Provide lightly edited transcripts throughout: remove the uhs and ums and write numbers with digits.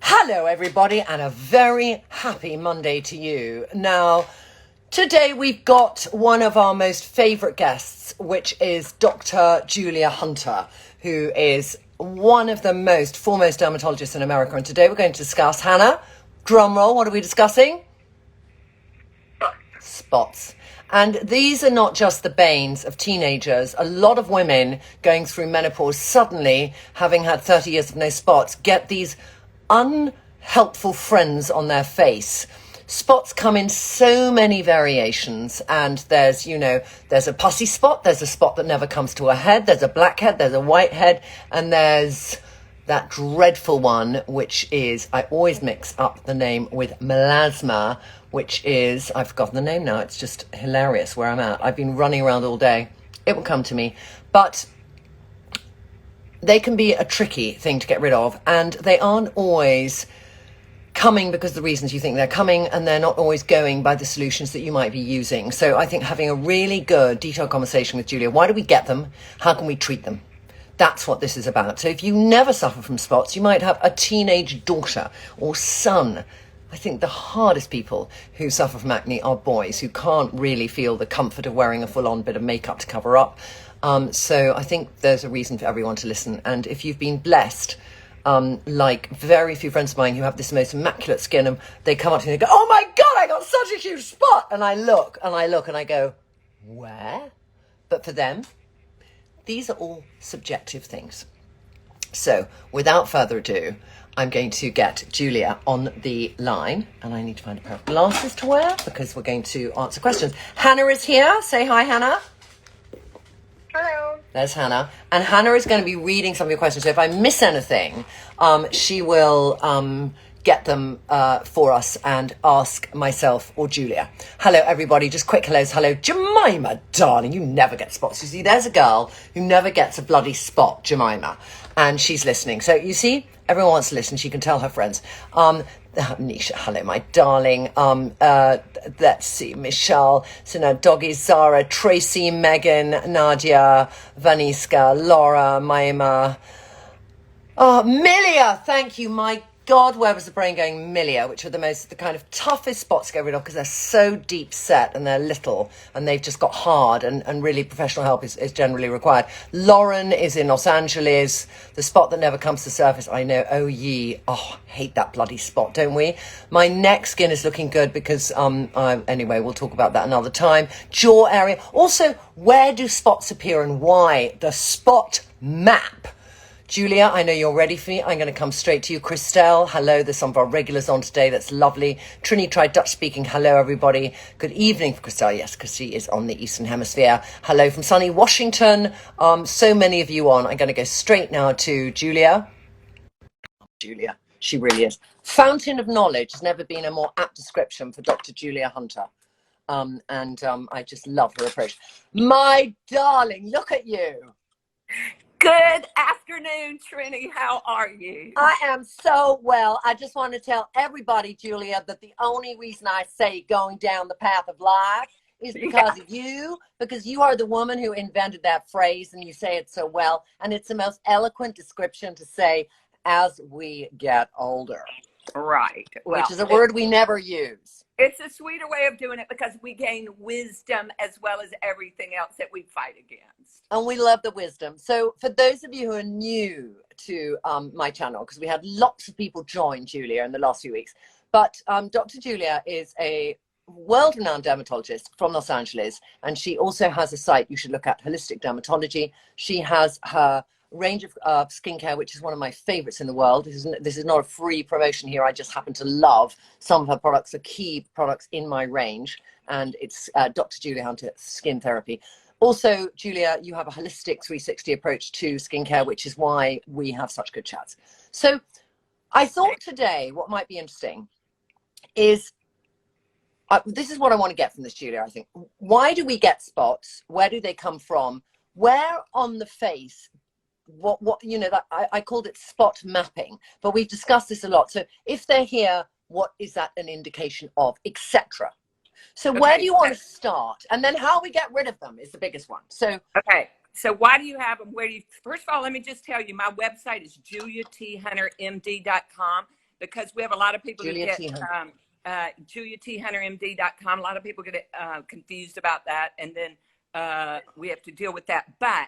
Hello everybody, and a very happy Monday to you. Now, today we've got one of our most favourite guests, which is Dr. Julia Hunter, who is one of the most foremost dermatologists in America. And today we're going to discuss, Hannah, drum roll, what are we discussing? Spots. And these are not just the banes of teenagers. A lot of women going through menopause suddenly, having had 30 years of no spots, get these unhelpful friends on their face. Spots come in so many variations, and there's a pussy spot, there's a spot that never comes to a head, there's a blackhead, there's a whitehead, and there's that dreadful one, which is, I always mix up the name with melasma, which is, I've forgotten the name now, it's just hilarious where I'm at. I've been running around all day. It will come to me. But they can be a tricky thing to get rid of, and they aren't always coming because of the reasons you think they're coming, and they're not always going by the solutions that you might be using. So I think having a really good detailed conversation with Julia, why do we get them? How can we treat them? That's what this is about. So if you never suffer from spots, you might have a teenage daughter or son. I think the hardest people who suffer from acne are boys who can't really feel the comfort of wearing a full-on bit of makeup to cover up. So I think there's a reason for everyone to listen. And if you've been blessed, like very few friends of mine who have this most immaculate skin, and they come up to me and go, "Oh my God, I got such a huge spot." And I look and I go, "Where?" But for them, these are all subjective things. So without further ado, I'm going to get Julia on the line, and I need to find a pair of glasses to wear because we're going to answer questions. Hannah is here. Say hi, Hannah. Hello. There's Hannah. And Hannah is going to be reading some of your questions. So if I miss anything, she will get them for us and ask myself or Julia. Hello, everybody. Just quick hellos. Hello, Jemima, darling. You never get spots. You see, there's a girl who never gets a bloody spot, Jemima. And she's listening. So you see, everyone wants to listen. She can tell her friends. Nisha, hello, my darling. Let's see, Michelle, Sina, Doggy, Zara, Tracy, Megan, Nadia, Vaniska, Laura, Maima. Oh, Milia, thank you. My God, where was the brain going? Milia, which are the kind of toughest spots to get rid of because they're so deep set and they're little and they've just got hard, and really professional help is generally required. Lauren is in Los Angeles. The spot that never comes to the surface, I know. Oh, hate that bloody spot, don't we? My neck skin is looking good because, anyway, we'll talk about that another time. Jaw area. Also, where do spots appear and why? The spot map. Julia, I know you're ready for me. I'm going to come straight to you. Christelle, hello. There's some of our regulars on today. That's lovely. Trinny tried Dutch speaking. Hello, everybody. Good evening for Christelle. Yes, because she is on the Eastern Hemisphere. Hello from sunny Washington. So many of you on. I'm going to go straight now to Julia. Julia, she really is. Fountain of knowledge. Has never been a more apt description for Dr. Julia Hunter. I just love her approach. My darling, look at you. Good afternoon, Trinny. How are you? I am so well. I just want to tell everybody, Julia, that the only reason I say going down the path of life is because of you, because you are the woman who invented that phrase, and you say it so well. And it's the most eloquent description to say as we get older. Right. Well, which is a word we never use. It's a sweeter way of doing it because we gain wisdom as well as everything else that we fight against. And we love the wisdom. So for those of you who are new to my channel, because we had lots of people join Julia in the last few weeks, but Dr. Julia is a world-renowned dermatologist from Los Angeles, and she also has a site you should look at, Holistic Dermatology. She has her range of skincare, which is one of my favorites in the world. This is not a free promotion here. I just happen to love some of her products, are key products in my range, and it's Dr. Julia Hunter Skin Therapy. Also, Julia, you have a holistic 360 approach to skincare, which is why we have such good chats. So I thought today what might be interesting is, this is what I want to get from this, Julia, I think. Why do we get spots? Where do they come from? Where on the face, I called it spot mapping, but we've discussed this a lot. So if they're here, what is that an indication of, etc.? So where do you want to start? And then how we get rid of them is the biggest one. So okay. So why do you have them? Where do you, first of all, let me just tell you, my website is juliathuntermd.com. because we have a lot of people who Julia get T. Hunter. JuliaTHunterMD.com. A lot of people get confused about that, and then we have to deal with that. But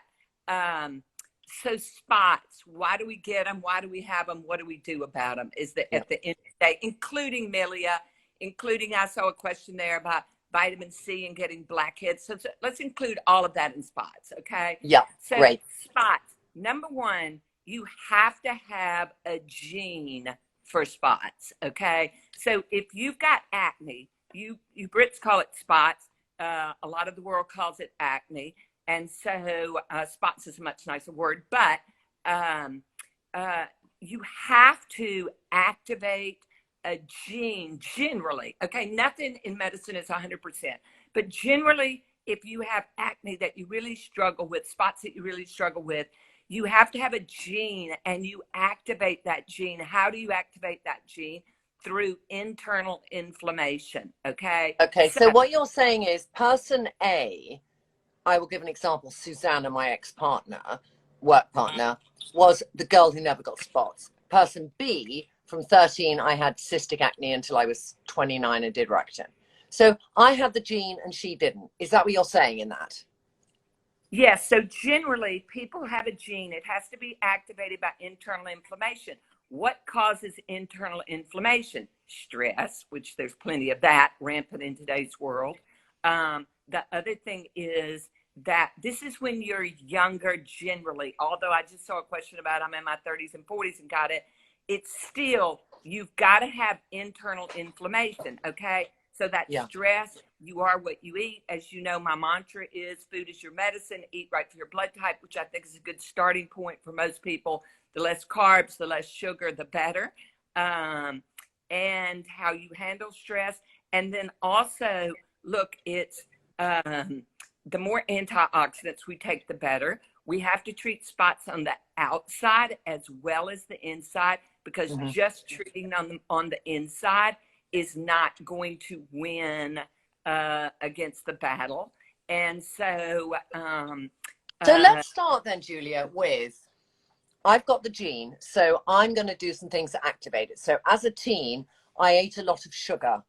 so spots, why do we get them? Why do we have them? What do we do about them? Is that at the end of the day, including Milia, including, I saw a question there about vitamin C and getting blackheads. So let's include all of that in spots, okay? Yeah, so great. Spots, number one, you have to have a gene for spots, okay? So if you've got acne, you Brits call it spots. A lot of the world calls it acne. And so spots is a much nicer word, but you have to activate a gene generally. Okay, nothing in medicine is 100%, but generally, if you have acne that you really struggle with, spots that you really struggle with, you have to have a gene and you activate that gene. How do you activate that gene? Through internal inflammation. Okay. Okay, so what you're saying is person A, I will give an example. Susanna, my ex-partner, work partner, was the girl who never got spots. Person B, from 13, I had cystic acne until I was 29 and did Roaccutane. So I had the gene and she didn't. Is that what you're saying in that? Yes. So generally, people have a gene. It has to be activated by internal inflammation. What causes internal inflammation? Stress, which there's plenty of that rampant in today's world. The other thing is that this is when you're younger generally, although I just saw a question about I'm in my 30s and 40s and got it. It's still, you've got to have internal inflammation, okay? So that stress, you are what you eat. As you know, my mantra is food is your medicine, eat right for your blood type, which I think is a good starting point for most people. The less carbs, the less sugar, the better. And how you handle stress. And then also, look, it's the more antioxidants we take, the better. We have to treat spots on the outside as well as the inside, because just treating on the inside is not going to win against the battle. And so let's start then, Julia, with I've got the gene, so I'm going to do some things to activate it. So as a teen, I ate a lot of sugar.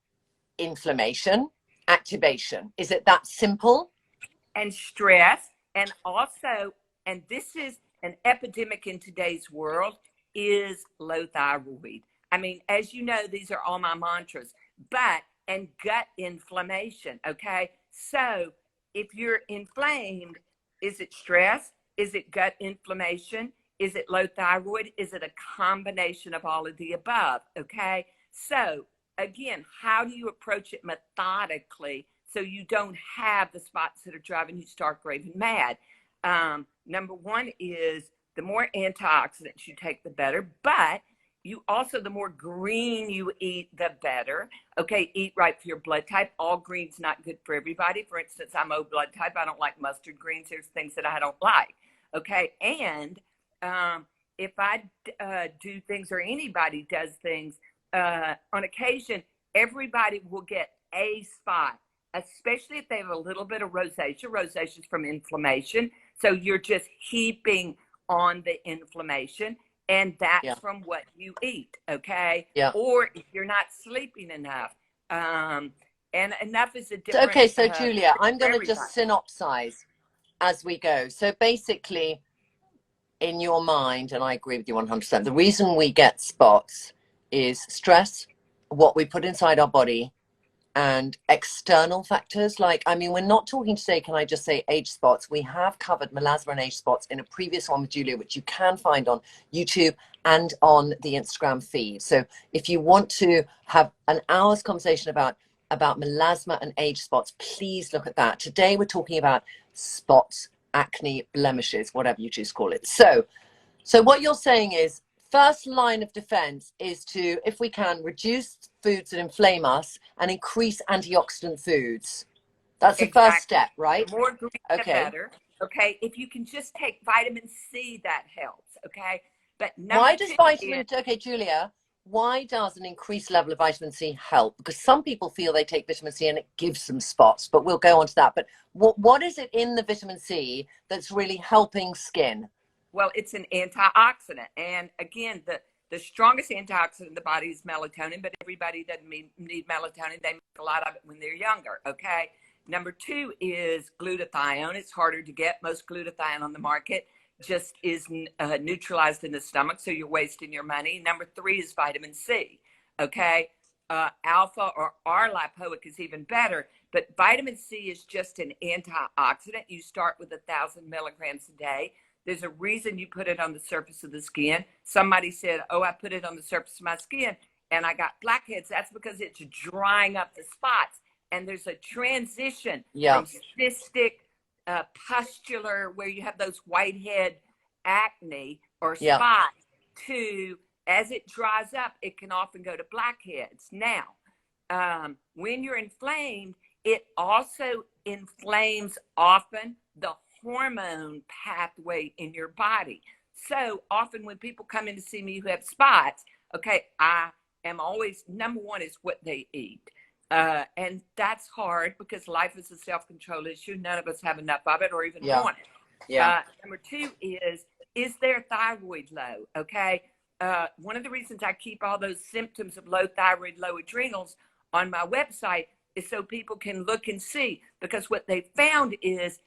Inflammation, activation. Is it that simple? And stress, and also, and this is an epidemic in today's world, is low thyroid. I mean, as you know, these are all my mantras, and gut inflammation, okay? So if you're inflamed, is it stress? Is it gut inflammation? Is it low thyroid? Is it a combination of all of the above, okay? So again, how do you approach it methodically so you don't have the spots that are driving you stark raving mad? Number one is the more antioxidants you take, the better, but you also, the more green you eat, the better. Okay, eat right for your blood type. All green's not good for everybody. For instance, I'm O blood type. I don't like mustard greens. There's things that I don't like. Okay, and if I do things, or anybody does things, on occasion, everybody will get a spot, especially if they have a little bit of rosacea. Rosacea is from inflammation. So you're just heaping on the inflammation, and that's from what you eat, okay? Or if you're not sleeping enough, and enough is a different... Okay, so Julia, I'm going to just synopsize as we go. So basically, in your mind, and I agree with you 100%, the reason we get spots is stress, what we put inside our body, and external factors. Like, I mean, we're not talking today, can I just say, age spots. We have covered melasma and age spots in a previous one with Julia, which you can find on YouTube and on the Instagram feed. So if you want to have an hour's conversation about melasma and age spots, please look at that. Today we're talking about spots, acne, blemishes, whatever you choose to call it. So what you're saying is, first line of defense is to, if we can, reduce foods that inflame us and increase antioxidant foods. That's the first step, right? The more green, the better. Okay, if you can just take vitamin C, that helps. Okay, but why does Julia, why does an increased level of vitamin C help? Because some people feel they take vitamin C and it gives them spots, but we'll go on to that. But what is it in the vitamin C that's really helping skin? Well, it's an antioxidant. And again, the strongest antioxidant in the body is melatonin, but everybody doesn't need melatonin. They make a lot of it when they're younger, okay? Number 2 is glutathione. It's harder to get. Most glutathione on the market just is neutralized in the stomach, so you're wasting your money. Number 3 is vitamin C, okay? Alpha or R-lipoic is even better, but vitamin C is just an antioxidant. You start with 1,000 milligrams a day. There's a reason you put it on the surface of the skin. Somebody said, oh, I put it on the surface of my skin and I got blackheads. That's because it's drying up the spots. And there's a transition from cystic, pustular, where you have those whitehead acne or spots, to, as it dries up, it can often go to blackheads. Now, when you're inflamed, it also inflames often the hormone pathway in your body. So often when people come in to see me who have spots, okay, I am always, number 1 is what they eat. And that's hard because life is a self-control issue. None of us have enough of it or even want it. Number 2 is their thyroid low? Okay. One of the reasons I keep all those symptoms of low thyroid, low adrenals on my website is so people can look and see, because what they found is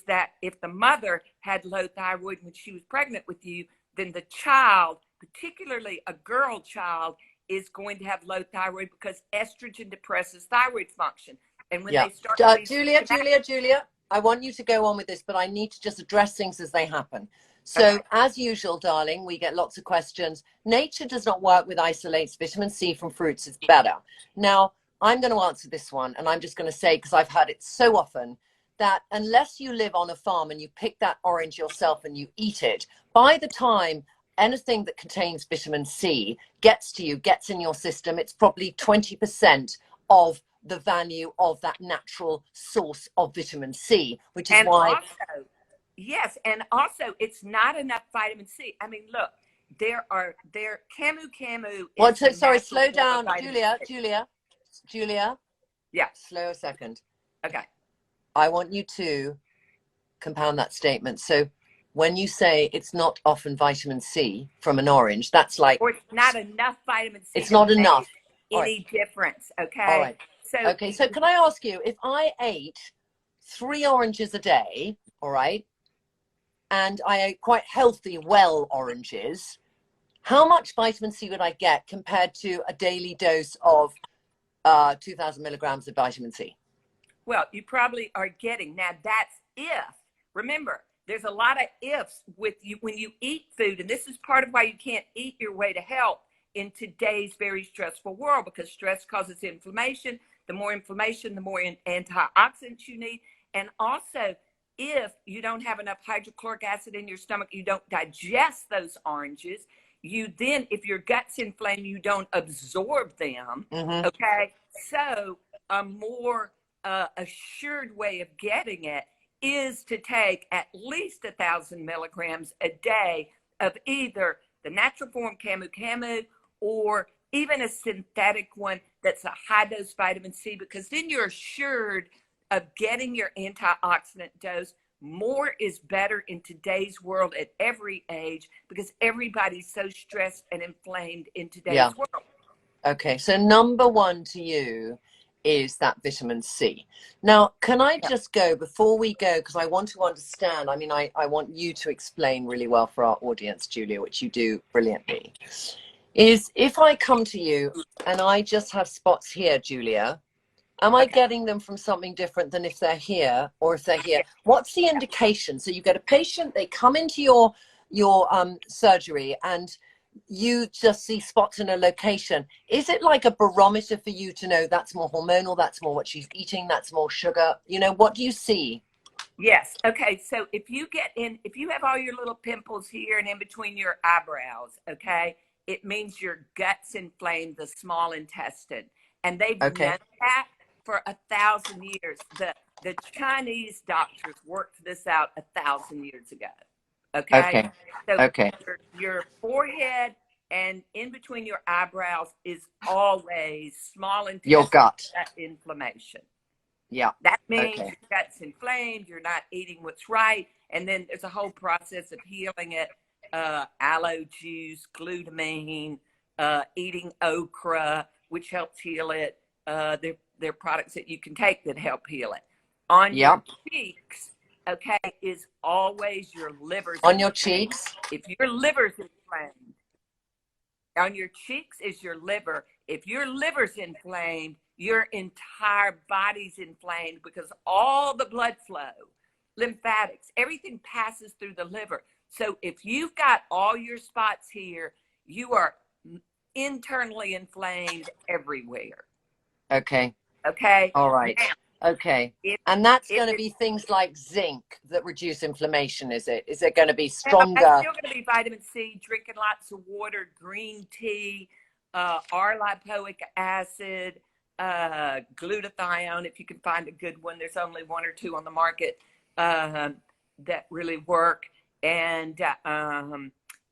that if the mother had low thyroid when she was pregnant with you, then the child, particularly a girl child, is going to have low thyroid because estrogen depresses thyroid function. And when they start Julia, I want you to go on with this, but I need to just address things as they happen. So as usual, darling, we get lots of questions. Nature does not work with isolates. Vitamin C from fruits is better. Now, I'm going to answer this one, and I'm just going to say, because I've heard it so often, that unless you live on a farm and you pick that orange yourself and you eat it, by the time anything that contains vitamin C gets to you, gets in your system, it's probably 20% of the value of that natural source of vitamin C, which is why. Also, yes, and also it's not enough vitamin C. I mean, look, camu. Well, so sorry, slow down, Julia. Yeah. Slow a second. Okay. I want you to compound that statement. So when you say it's not often vitamin C from an orange, that's like, or it's not enough vitamin C. It's not enough. Any difference? Okay. All right. So so can I ask you, if I ate 3 oranges a day, all right, and I ate quite healthy, well oranges, how much vitamin C would I get compared to a daily dose of 2,000 milligrams of vitamin C? Well, you probably are getting, now that's if, remember, there's a lot of ifs with you when you eat food. And this is part of why you can't eat your way to health in today's very stressful world, because stress causes inflammation. The more inflammation, the more antioxidants you need. And also, if you don't have enough hydrochloric acid in your stomach, you don't digest those oranges. You then, if your gut's inflamed, you don't absorb them. Okay. So a more assured way of getting it is to take at least 1,000 milligrams a day of either the natural form camu or even a synthetic one that's a high dose vitamin C, because then you're assured of getting your antioxidant dose. More is better in today's world at every age, because everybody's so stressed and inflamed in today's world. Okay, so number 1 to you is that vitamin C. Now, can I just go, before we go, because I want to understand, I mean, I want you to explain really well for our audience, Julia, which you do brilliantly, is if I come to you and I just have spots here, Julia, am I getting them from something different than if they're here or if they're here? What's the indication? So you get a patient, they come into your surgery and you just see spots in a location. Is it like a barometer for you to know that's more hormonal, that's more what she's eating, that's more sugar? You know, what do you see? Yes. Okay. So if you have all your little pimples here and in between your eyebrows, okay, it means your gut's inflamed, the small intestine. And they've known that for 1,000 years. The Chinese doctors worked this out 1,000 years ago. Okay. So your forehead and in between your eyebrows is always small intestine. Your gut. Inflammation. Yeah. That means your gut's inflamed, you're not eating what's right. And then there's a whole process of healing it. aloe juice, glutamine, eating okra, which helps heal it. They're products that you can take that help heal it. On your cheeks, okay, is always your liver's on your inflamed. cheeks. If your liver's inflamed, on your cheeks is your liver. If your liver's inflamed, your entire body's inflamed because all the blood flow, lymphatics, everything passes through the liver. So if you've got all your spots here, you are internally inflamed everywhere. Okay. Okay. All right. Now, okay. And that's going to be things like zinc that reduce inflammation, is it? Is it going to be stronger? It's still going to be vitamin C, drinking lots of water, green tea, R-lipoic acid, glutathione, if you can find a good one. There's only one or two on the market that really work. And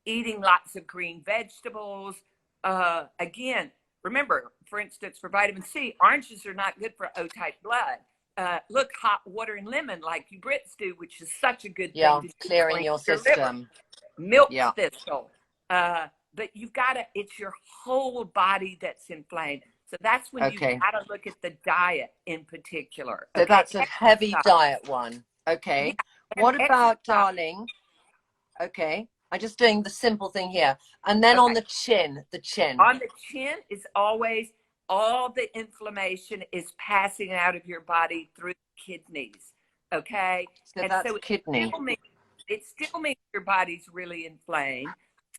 eating lots of green vegetables. Again, remember, for instance, for vitamin C, oranges are not good for O-type blood. Look, hot water and lemon, like you Brits do, which is such a good thing to clearing your system. Milk thistle. But you've got to, it's your whole body that's inflamed. So that's when you've got to look at the diet in particular. So that's a heavy diet one. Okay. Yeah, what about, darling? Okay. I'm just doing the simple thing here. And then on the chin, On the chin is always, all the inflammation is passing out of your body through the kidneys. Okay. So that's kidney. It still means your body's really inflamed.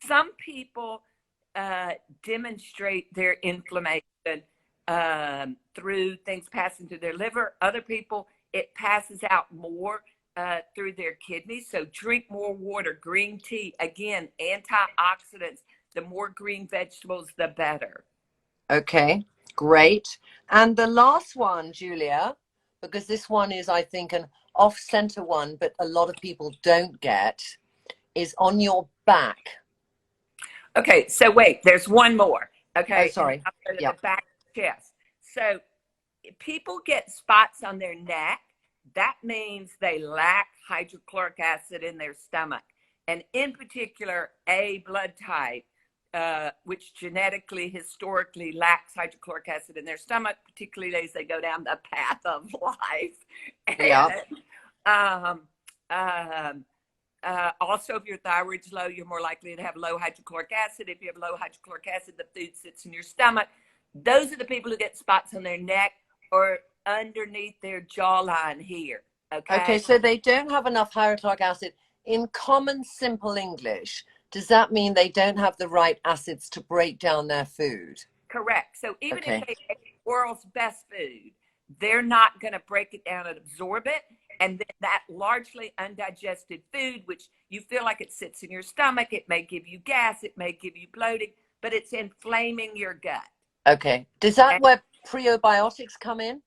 Some people demonstrate their inflammation through things passing through their liver. Other people, it passes out more through their kidneys. So drink more water, green tea, again, antioxidants. The more green vegetables, the better. Okay, great. And the last one, Julia, because this one is, I think, an off-center one, but a lot of people don't get, is on your back. Okay, so wait, there's one more. Okay, oh, sorry. The back chest. So if people get spots on their neck, that means they lack hydrochloric acid in their stomach. And in particular, A blood type, which genetically, historically lacks hydrochloric acid in their stomach, particularly as they go down the path of life. And, also, if your thyroid's low, you're more likely to have low hydrochloric acid. If you have low hydrochloric acid, the food sits in your stomach. Those are the people who get spots on their neck or underneath their jawline here. Okay, so they don't have enough hydrochloric acid. In common, simple English, does that mean they don't have the right acids to break down their food? Correct. So even if they ate the world's best food, they're not going to break it down and absorb it. And then that largely undigested food, which you feel like it sits in your stomach, it may give you gas, it may give you bloating, but it's inflaming your gut. Okay. Does that where prebiotics come in?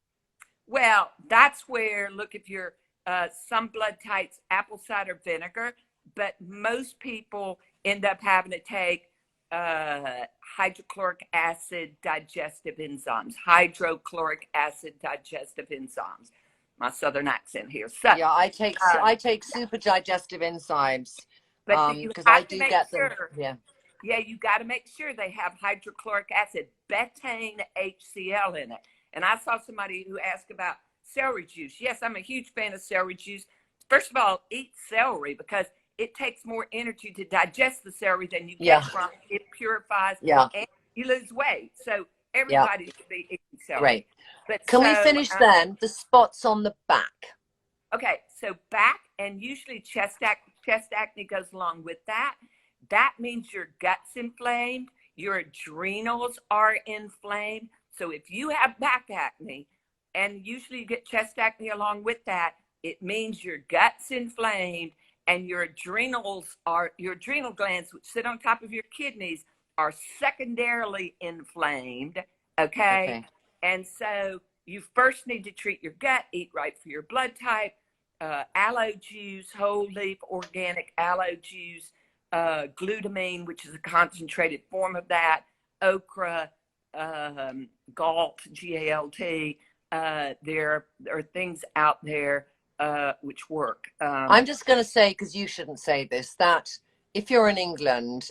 Well, that's where, look, if you're some blood types, apple cider vinegar, but most people end up having to take hydrochloric acid digestive enzymes, hydrochloric acid digestive enzymes. My southern accent here. So yeah, I take super digestive enzymes, but you because have I to do make get sure, them. Yeah, you got to make sure they have hydrochloric acid, betaine HCl in it. And I saw somebody who asked about celery juice. Yes, I'm a huge fan of celery juice. First of all, eat celery because it takes more energy to digest the celery than you get from it. It purifies and you lose weight. So everybody should be eating celery. Great. But Can we finish then? The spots on the back. Okay, so back and usually chest acne goes along with that. That means your gut's inflamed, your adrenals are inflamed. So if you have back acne, and usually you get chest acne along with that, it means your gut's inflamed and your adrenal glands, which sit on top of your kidneys, are secondarily inflamed. Okay. And so you first need to treat your gut, eat right for your blood type, aloe juice, whole leaf organic aloe juice, glutamine, which is a concentrated form of that, okra, GALT, G-A-L-T. There are things out there which work. I'm just going to say, because you shouldn't say this, that if you're in England,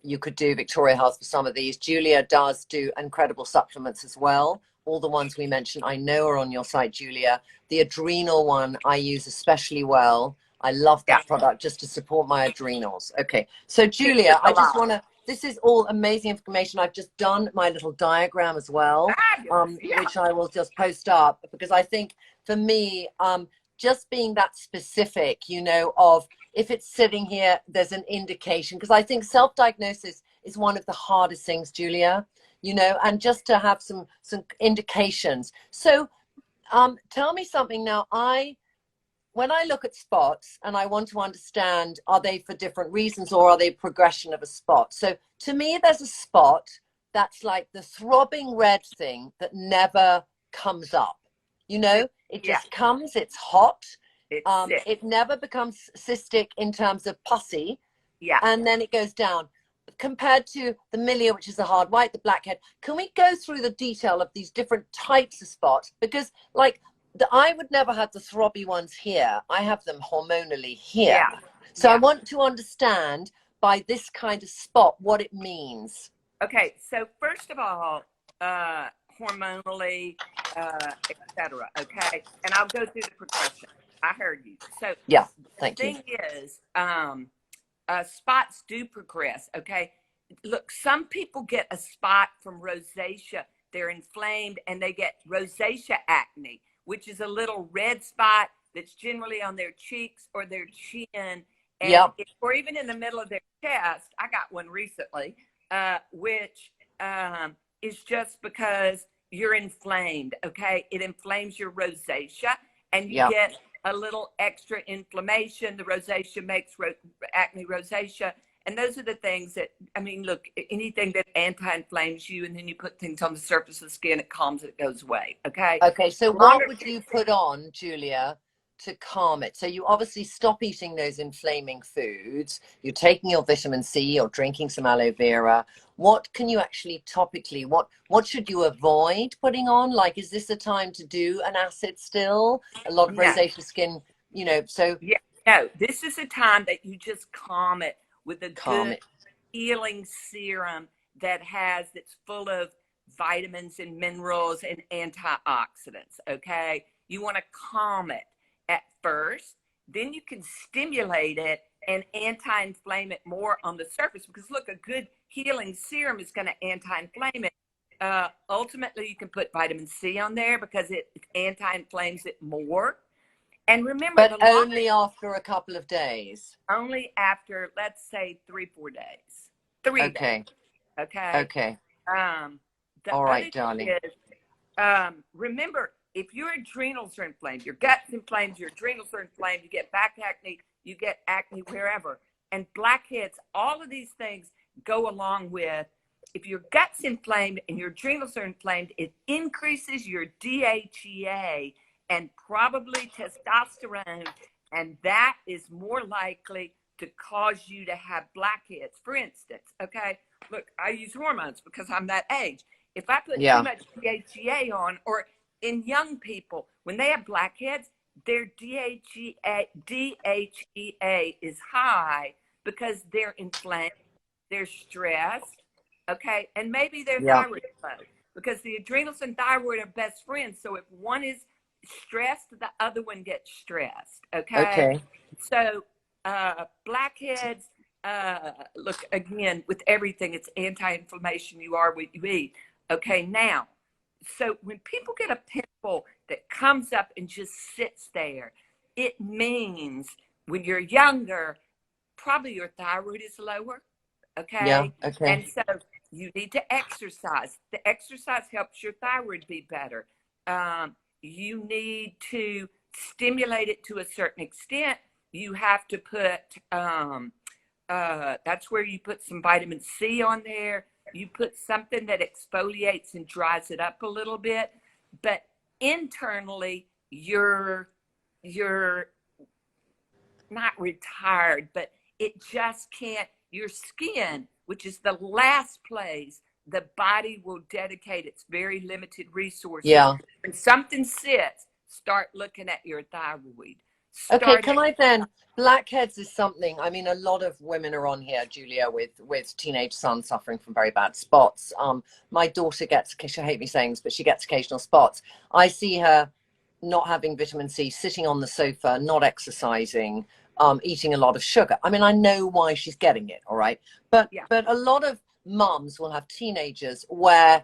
you could do Victoria Health for some of these. Julia does do incredible supplements as well. All the ones we mentioned, I know are on your site, Julia. The adrenal one I use especially well. I love Yeah, that product just to support my adrenals. Okay, so it's just Julia, a I just lot. want to, this is all amazing information. I've just done my little diagram as well, Fabulous. Yeah, which I will just post up because I think for me, just being that specific, you know, of if it's sitting here, there's an indication. Because I think self-diagnosis is one of the hardest things, Julia, you know, and just to have some indications. So tell me something now. When I look at spots and I want to understand, are they for different reasons or are they progression of a spot? So to me, there's a spot that's like the throbbing red thing that never comes up. You know, it yeah, just comes, it's hot. it's sick. It never becomes cystic in terms of pussy, Yeah, and then it goes down. Compared to the Milia, which is the hard white, the blackhead, can we go through the detail of these different types of spots? Because like I would never have the throbby ones here. I have them hormonally here. yeah, So I yeah. want to understand by this kind of spot what it means. Okay, so first of all, hormonally, etc. Okay, and I'll go through the progression. I heard you. So Yeah, the thank you. thing is, spots do progress. Okay, look, some people get a spot from rosacea. They're inflamed and they get rosacea acne, which is a little red spot that's generally on their cheeks or their chin, and Yep. or even in the middle of their chest. I got one recently, which is just because you're inflamed. Okay, it inflames your rosacea, and you Yep. get a little extra inflammation. The rosacea makes acne rosacea. And those are the things that, I mean, look, anything that anti-inflames you and then you put things on the surface of the skin, it calms it, goes away. Okay. Okay, so Longer, what would you put on, Julia, to calm it? So you obviously stop eating those inflaming foods. You're taking your vitamin C, you're drinking some aloe vera. What can you actually topically, what should you avoid putting on? Like, is this a time to do an acid still? A lot of no, rosacea skin, you know, so yeah, no, this is a time that you just calm it with a calm good it. healing serum that's full of vitamins and minerals and antioxidants. Okay, you want to calm it at first, then you can stimulate it and anti-inflame it more on the surface, because look, a good healing serum is going to anti-inflame it. Ultimately, you can put vitamin C on there because it anti-inflames it more. And remember, But the longer, only after a couple of days. only after, let's say, 3-4 days, 3 days. Okay, Okay. okay. Um, the All other right, thing darling. is, remember, if your adrenals are inflamed, your gut's inflamed, your adrenals are inflamed, you get back acne, you get acne wherever, and blackheads, all of these things go along with. If your gut's inflamed and your adrenals are inflamed, it increases your DHEA and probably testosterone, and that is more likely to cause you to have blackheads. For instance, okay, look, I use hormones because I'm that age. If I put too Yeah. much DHEA on, or in young people, when they have blackheads, their DHEA is high because they're inflamed, they're stressed, okay, and maybe their Yeah. thyroid is low, because the adrenals and thyroid are best friends. So if one is stressed, the other one gets stressed, okay? Okay. So blackheads, look, again, with everything, it's anti-inflammation. You are what you eat. Okay, now, so when people get a pimple that comes up and just sits there, it means when you're younger, probably your thyroid is lower. Yeah. Okay. Okay. And so you need to exercise. The exercise helps your thyroid be better. You need to stimulate it to a certain extent. You have to put, that's where you put some vitamin C on there. You put something that exfoliates and dries it up a little bit. But internally, you're not retired, but it just can't, your skin, which is the last place the body will dedicate its very limited resources. Yeah. When something sits, start looking at your thyroid. Okay, started. can I then? Blackheads is something. I mean, a lot of women are on here, Julia, with teenage sons suffering from very bad spots. My daughter gets, she'll hate me saying this, but she gets occasional spots. I see her not having vitamin C, sitting on the sofa, not exercising, eating a lot of sugar. I mean, I know why she's getting it, all right, but Yeah. a lot of mums will have teenagers where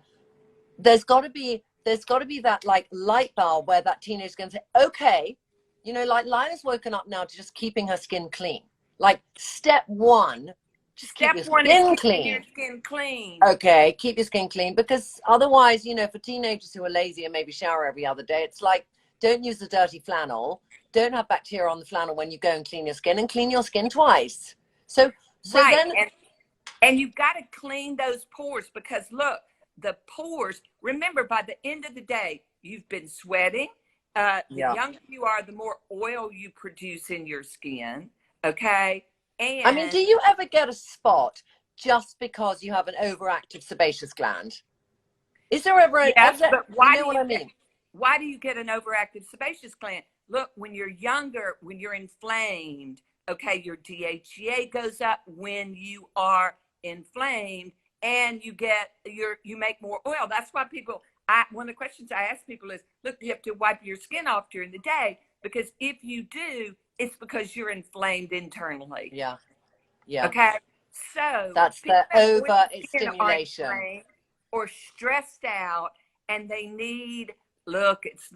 there's got to be that like light bulb where that teenager's going to say, okay, like Lila's woken up now to just keeping her skin clean. Like step one, just keep Step your one is skin keeping your clean. skin clean. Okay, keep your skin clean, because otherwise, for teenagers who are lazy and maybe shower every other day, it's like, don't use the dirty flannel. Don't have bacteria on the flannel when you go and clean your skin, and clean your skin twice. So Right. then, And you've got to clean those pores, because look, the pores, remember, by the end of the day, you've been sweating. The yeah. younger you are, the more oil you produce in your skin. Okay. I mean, do And you ever get a spot just because you have an overactive sebaceous gland? Is there ever, yes, but you know what I mean? why do you get an overactive sebaceous gland? Look, when you're younger, when you're inflamed, okay, your DHEA goes up when you are inflamed, and you make more oil. That's why one of the questions I ask people is, look, you have to wipe your skin off during the day, because if you do, it's because you're inflamed internally. Yeah. Yeah. Okay. So That's people the that have over oily skin are stimulation. inflamed or stressed out, and they need, look, it's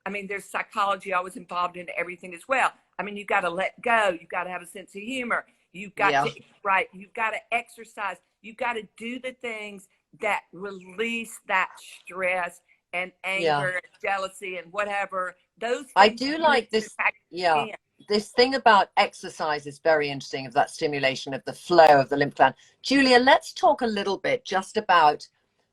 I mean, there's psychology always involved in everything as well. I mean, you've got to let go. You've got to have a sense of humor. You've got Yeah. to eat right. You've got to exercise. You've got to do the things that release that stress and Yeah. anger, jealousy, and whatever. Those I things do really like this. impact Yeah. your skin. This thing about exercise is very interesting, of that stimulation of the flow of the lymph gland. Julia, let's talk a little bit just about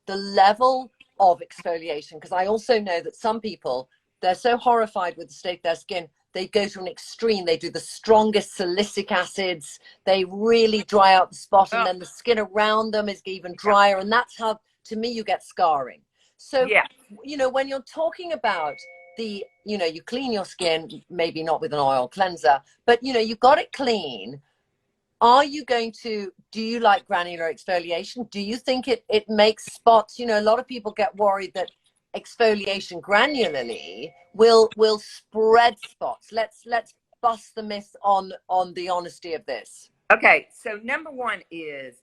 the level of exfoliation, because I also know that some people, they're so horrified with the state of their skin, they go to an extreme. They do the strongest salicylic acids. They really dry out the spot, and Oh, then the skin around them is even yeah. drier. And that's how, to me, you get scarring. So, Yeah. when you're talking about you clean your skin, maybe not with an oil cleanser, but you got it clean. Do you like granular exfoliation? Do you think it makes spots? A lot of people get worried that exfoliation granularly will spread spots. Let's bust the myth on the honesty of this. Okay, so number one is,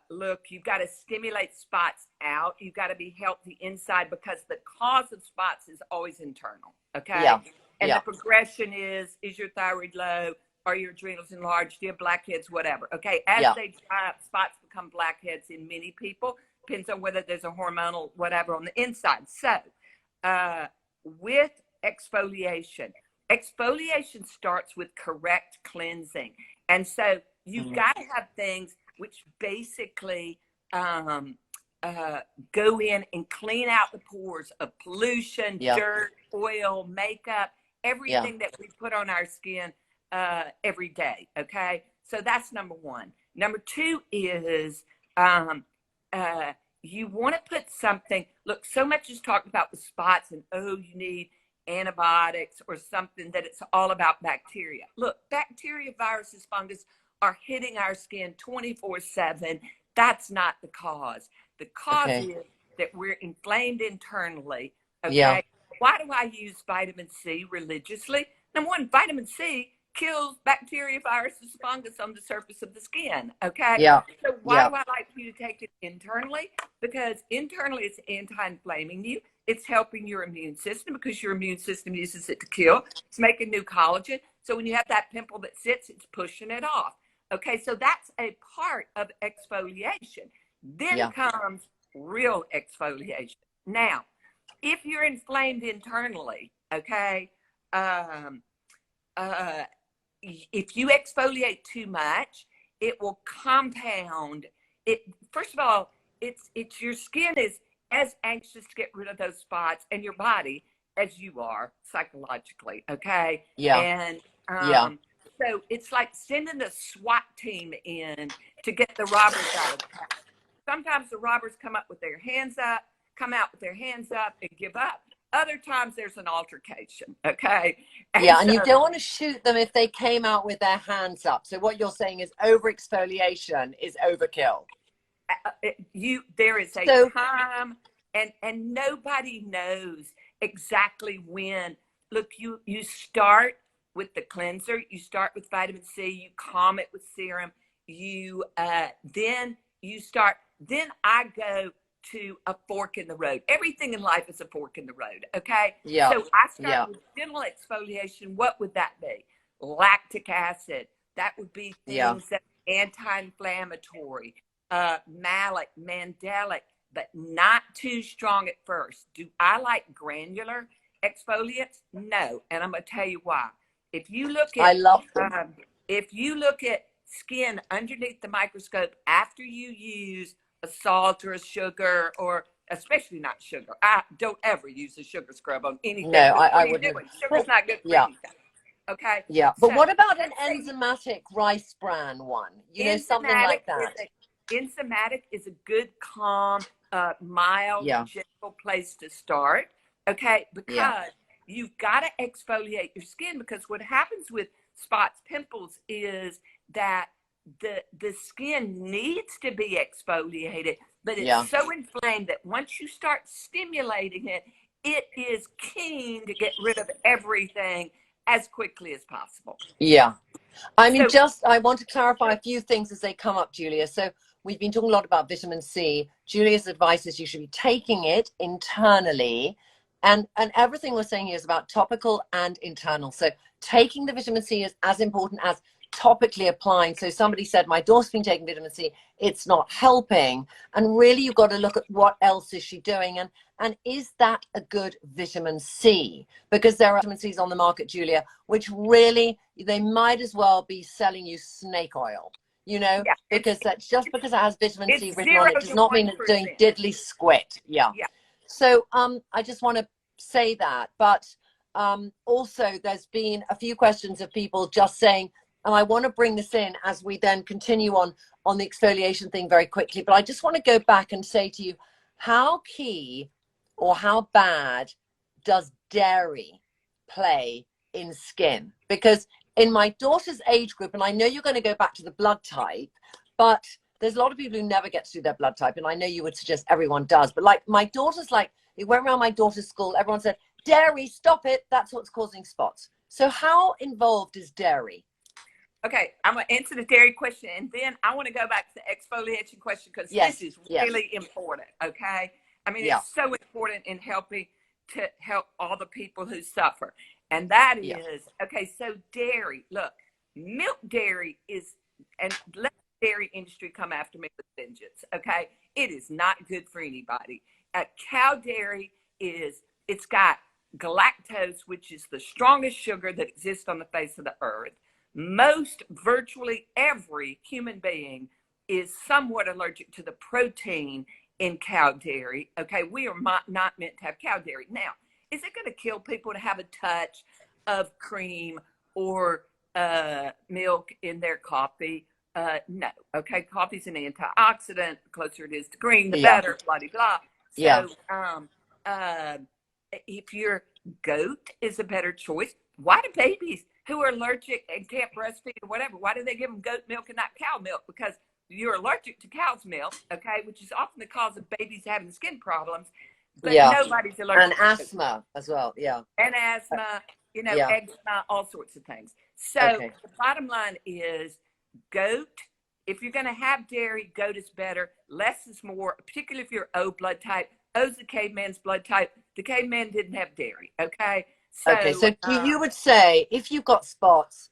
look, you've got to stimulate spots out. You've got to be healthy inside, because the cause of spots is always internal. Okay. Yeah. And Yeah. the progression is your thyroid low? Are your adrenals enlarged? Do you have blackheads? Whatever. Okay. As Yeah. they dry up, spots become blackheads in many people. Depends on whether there's a hormonal whatever on the inside. So, with exfoliation, exfoliation starts with correct cleansing. And so you've got to have things which basically go in and clean out the pores of pollution, Yeah. dirt, oil, makeup, Yeah. everything that we put on our skin every day. Okay. So that's number one. Number two is you want to put something, look, so much is talked about the spots and, oh, you need antibiotics or something, that it's all about bacteria. Look, bacteria, viruses, fungus are hitting our skin 24/7. That's not the cause. The cause Okay. is that we're inflamed internally. Okay. Yeah. Why do I use vitamin C religiously? Number one, vitamin C kills bacteria, viruses, fungus on the surface of the skin. Okay. Yeah. So why Yeah. do I like you to take it internally? Because internally it's anti-inflaming you. It's helping your immune system, because your immune system uses it to kill. It's making new collagen. So when you have that pimple that sits, it's pushing it off. Okay, so that's a part of exfoliation. Then Yeah. comes real exfoliation. Now, if you're inflamed internally, okay, if you exfoliate too much, it will compound it. First of all, it's your skin is as anxious to get rid of those spots, and your body as you are psychologically. Okay. Yeah. And Yeah. so it's like sending the SWAT team in to get the robbers out of the house. Sometimes the robbers come out with their hands up and give up. Other times there's an altercation. Okay. And Yeah, and so you don't want to shoot them if they came out with their hands up. So what you're saying is over exfoliation is overkill. there is a So time, and nobody knows exactly when. Look, you start with the cleanser, you start with vitamin C, you calm it with serum, you then you start then I go to a fork in the road. Everything in life is a fork in the road. Okay, yeah, so I start yeah, with gentle exfoliation. What would that be? Lactic acid. That would be yeah. things that are anti-inflammatory, mandelic, but not too strong at first. Do I like granular exfoliants? No, and I'm going to tell you why. If you look I at love them. if you look at skin underneath the microscope after you use a salt or a sugar, or especially not sugar. I don't ever use a sugar scrub on anything. No, What I are you wouldn't. doing? Sugar's But not good for yeah, anything. Okay, yeah. But so what about an let's say enzymatic rice bran one? You know, something enzymatic like that. enzymatic is a good, calm, mild, Yeah, gentle place to start. Okay, yeah, because you've got to exfoliate your skin, because what happens with spots, pimples, is that the skin needs to be exfoliated, but yeah, it's so inflamed that once you start stimulating it, it is keen to get rid of everything as quickly as possible. yeah. I mean, So just I want to clarify a few things as they come up, Julia. So we've been talking a lot about vitamin C. Julia's advice is you should be taking it internally, and everything we're saying here is about topical and internal. So taking the vitamin C is as important as topically applying. So somebody said, my daughter's been taking vitamin C, it's not helping. And really, you've got to look at what else is she doing, and is that a good vitamin C? Because there are vitamin C's on the market, Julia, which really, they might as well be selling you snake oil, you know, yeah, because that's just because it has vitamin C it's written on zero it does to not mean it's doing 1%. diddly squat. Yeah. Yeah. So I just want to say that. But also, there's been a few questions of people just saying, and I want to bring this in as we then continue on the exfoliation thing very quickly. But I just want to go back and say to you, how key or how bad does dairy play in skin? Because in my daughter's age group, and I know you're going to go back to the blood type, but there's a lot of people who never get to do their blood type, and I know you would suggest everyone does, but like my daughter's, like, it went around my daughter's school, everyone said, dairy, stop it, that's what's causing spots. So how involved is dairy? Okay, I'm going to answer the dairy question, and then I want to go back to the exfoliation question, because this Yes, is yes, really important. Okay, I mean, yeah, it's so important in helping to help all the people who suffer, and that yeah, is okay. So dairy, look, milk dairy is, and let the dairy industry come after me with vengeance. Okay, it is not good for anybody. Cow dairy is, it's got galactose, which is the strongest sugar that exists on the face of the earth. Virtually every human being is somewhat allergic to the protein in cow dairy. Okay, we are not meant to have cow dairy. Now, is it going to kill people to have a touch of cream or milk in their coffee? No. Okay, coffee's an antioxidant. The closer it is to green, the yeah, better. Blah blah blah. yeah, So, uh, if your goat is a better choice, why do babies who are allergic and can't breastfeed or whatever, why do they give them goat milk and not cow milk? Because you're allergic to cow's milk, okay, which is often the cause of babies having skin problems, but yeah, nobody's and allergic to goat. asthma as well. Yeah, And asthma, yeah, eczema, all sorts of things. So okay, the bottom line is goat. If you're going to have dairy, goat is better. Less is more, particularly if you're O blood type. O's the caveman's blood type. The caveman didn't have dairy, okay? okay. So So you would say if you've got spots,